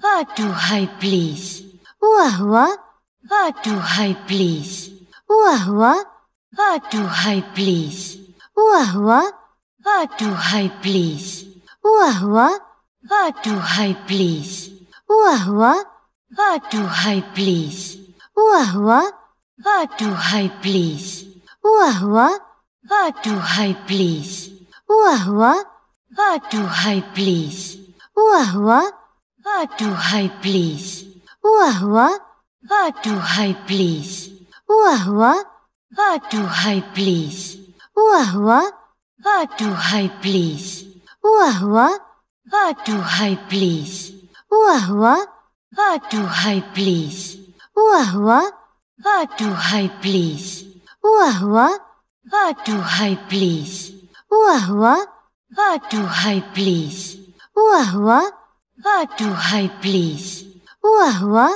What do I please? وهو What do I please? وهو What do I please? وهو What do I please? وهو What do I please? وهو What do I please? وهو What do I please? وهو What do I please? وهو What do I please? وهو What do I please? وهو What do I please? وهو What do I please? وهو What do I please? وهو What do I please? وهو What do I please? وهو What do I please? وهو What do I please? وهو What do I please? وهو What do I please? وهو